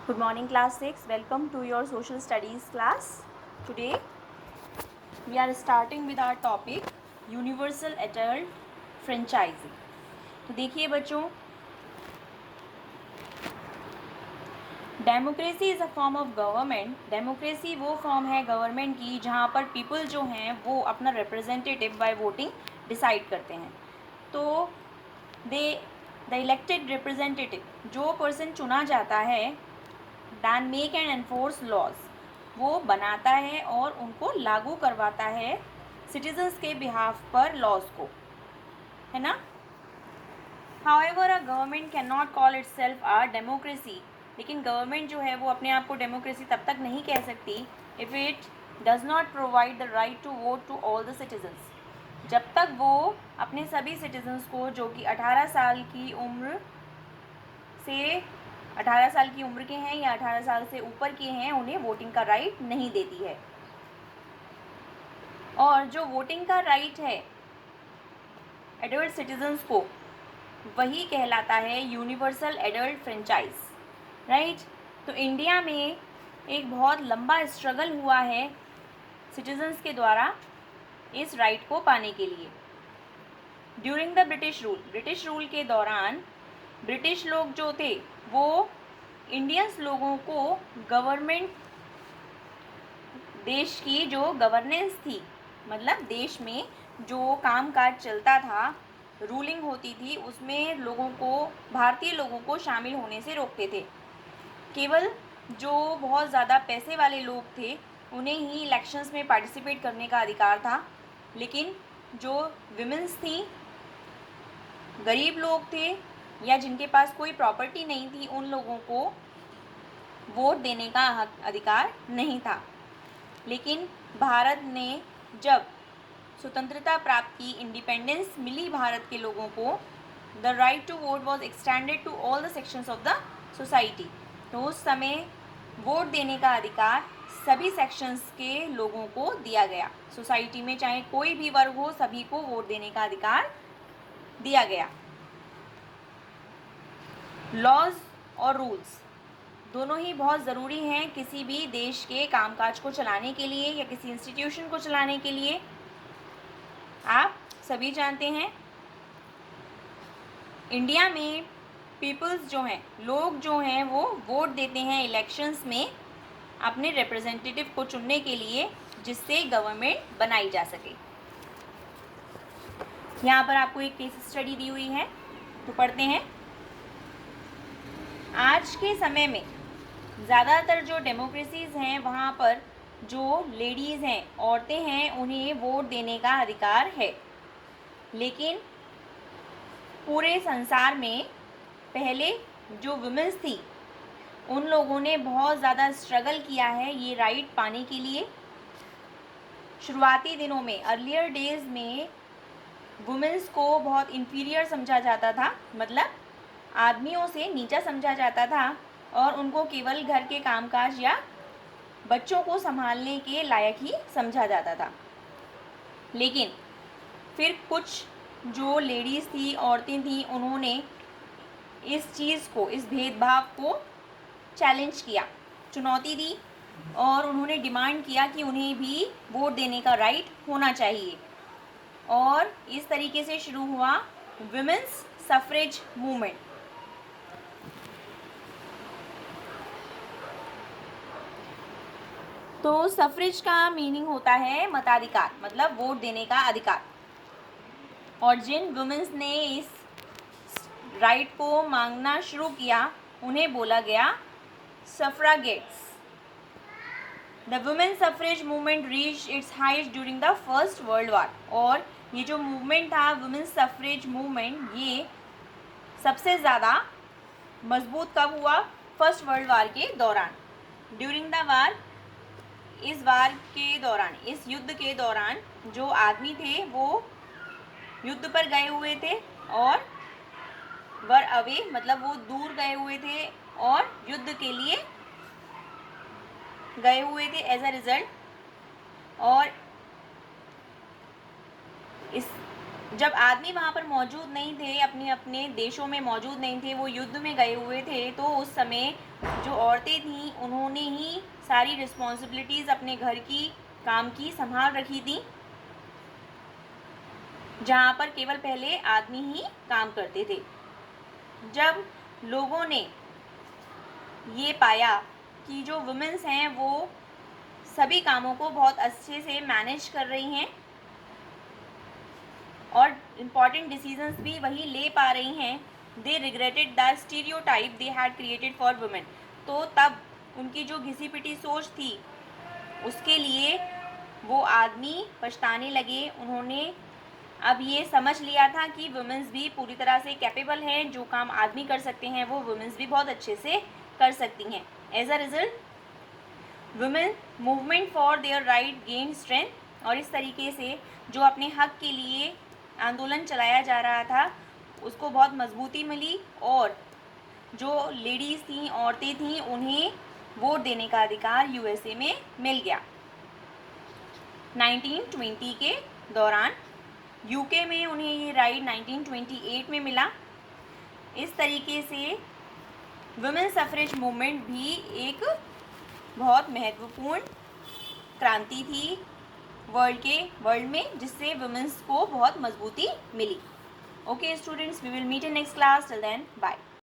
Good morning class 6. Welcome to your social studies class. Today we are starting with our topic universal adult franchising. तो देखिए बच्चों, democracy is a form of government. Democracy वो form है government की जहाँ पर people जो हैं वो अपना रिप्रेजेंटेटिव बाय वोटिंग डिसाइड करते हैं. तो दे द इलेक्टेड रिप्रेजेंटेटिव, जो पर्सन चुना जाता है, then make and enforce laws, वो बनाता है और उनको लागू करवाता है सिटीजन्स के बिहाफ पर लॉज को, है ना. However a government can not call itself a democracy. लेकिन गवर्नमेंट जो है वो अपने आप को डेमोक्रेसी तब तक नहीं कह सकती if it does not provide the right to vote to all the citizens. जब तक वो अपने सभी सिटीजन्स को जो कि 18 साल की उम्र के हैं या 18 साल से ऊपर के हैं, उन्हें वोटिंग का राइट नहीं देती है. और जो वोटिंग का राइट है एडल्ट सिटीजन्स को, वही कहलाता है यूनिवर्सल एडल्ट फ्रेंचाइज, राइट. तो इंडिया में एक बहुत लंबा स्ट्रगल हुआ है सिटीजन्स के द्वारा इस राइट को पाने के लिए. ड्यूरिंग द ब्रिटिश रूल के दौरान ब्रिटिश लोग जो थे वो इंडियंस लोगों को गवर्नमेंट, देश की जो गवर्नेंस थी, मतलब देश में जो कामकाज चलता था, रूलिंग होती थी, उसमें लोगों को, भारतीय लोगों को शामिल होने से रोकते थे. केवल जो बहुत ज़्यादा पैसे वाले लोग थे उन्हें ही इलेक्शंस में पार्टिसिपेट करने का अधिकार था. लेकिन जो विमेंस थी, गरीब लोग थे या जिनके पास कोई प्रॉपर्टी नहीं थी, उन लोगों को वोट देने का अधिकार नहीं था. लेकिन भारत ने जब स्वतंत्रता प्राप्त की, इंडिपेंडेंस मिली भारत के लोगों को, the right to vote was extended to all the sections of the society. तो उस समय वोट देने का अधिकार सभी सेक्शंस के लोगों को दिया गया. सोसाइटी में चाहे कोई भी वर्ग हो, सभी को वोट देने का अधिकार दिया गया. लॉज और रूल्स दोनों ही बहुत ज़रूरी हैं किसी भी देश के कामकाज को चलाने के लिए या किसी इंस्टीट्यूशन को चलाने के लिए. आप सभी जानते हैं इंडिया में पीपल्स जो हैं, लोग जो हैं, वो वोट देते हैं इलेक्शंस में अपने रिप्रेजेंटेटिव को चुनने के लिए, जिससे गवर्नमेंट बनाई जा सके. यहाँ पर आपको एक केस स्टडी दी हुई है, तो पढ़ते हैं. आज के समय में ज़्यादातर जो डेमोक्रेसीज़ हैं वहाँ पर जो लेडीज़ हैं, औरतें हैं, उन्हें वोट देने का अधिकार है. लेकिन पूरे संसार में पहले जो वुमेन्स थी, उन लोगों ने बहुत ज़्यादा स्ट्रगल किया है ये राइट पाने के लिए. शुरुआती दिनों में, अर्लियर डेज़ में, वुमेन्स को बहुत इन्फीरियर समझा जाता था, मतलब आदमियों से नीचा समझा जाता था और उनको केवल घर के कामकाज या बच्चों को संभालने के लायक ही समझा जाता था. लेकिन फिर कुछ जो लेडीज़ थी, औरतें थीं, उन्होंने इस चीज़ को, इस भेदभाव को चैलेंज किया, चुनौती दी और उन्होंने डिमांड किया कि उन्हें भी वोट देने का राइट होना चाहिए. और इस तरीके से शुरू हुआ विमेंस सफ्रेज मूवमेंट. तो सफ्रेज का मीनिंग होता है मताधिकार, मतलब वोट देने का अधिकार. और जिन वुमेन्स ने इस राइट को मांगना शुरू किया उन्हें बोला गया suffragettes. The women suffrage movement reach its highest during the first world war. और ये जो मूवमेंट था, वुमेन सफ्रेज मूवमेंट, ये सबसे ज़्यादा मजबूत कब हुआ? फर्स्ट वर्ल्ड वार के दौरान. ड्यूरिंग द वार, इस वार के दौरान, इस युद्ध के दौरान जो आदमी थे वो युद्ध पर गए हुए थे और वर अवे, मतलब वो दूर गए हुए थे और युद्ध के लिए गए हुए थे एज अ रिजल्ट. और जब आदमी वहाँ पर मौजूद नहीं थे, अपने अपने देशों में मौजूद नहीं थे, वो युद्ध में गए हुए थे, तो उस समय जो औरतें थीं उन्होंने ही सारी रिस्पॉन्सिबिलिटीज़ अपने घर की, काम की संभाल रखी थी, जहाँ पर केवल पहले आदमी ही काम करते थे। जब लोगों ने ये पाया कि जो वुमेन्स हैं वो सभी कामों को बहुत अच्छे से मैनेज कर रही हैं और इम्पॉर्टेंट डिसीजंस भी वही ले पा रही हैं, they regretted the stereotype they had created for women. तो तब उनकी जो घिसी पिटी सोच थी उसके लिए वो आदमी पछताने लगे। उन्होंने अब ये समझ लिया था कि वुमेन्स भी पूरी तरह से कैपेबल हैं, जो काम आदमी कर सकते हैं वो वुमेन्स भी बहुत अच्छे से कर सकती हैं। As a result women movement for their right gain strength, और इस तरीके से जो अपने हक के लिए आंदोलन चलाया जा रहा था उसको बहुत मजबूती मिली, और जो लेडीज़ थीं, औरतें थीं, उन्हें वोट देने का अधिकार यूएसए में मिल गया। 1920 के दौरान यूके में उन्हें ये राइट 1928 में मिला। इस तरीके से वुमेन सफरेज मूवमेंट भी एक बहुत महत्वपूर्ण क्रांति थी वर्ल्ड में, जिससे वुमेन्स को बहुत मजबूती मिली। Okay students, we will meet in next class. Till then bye.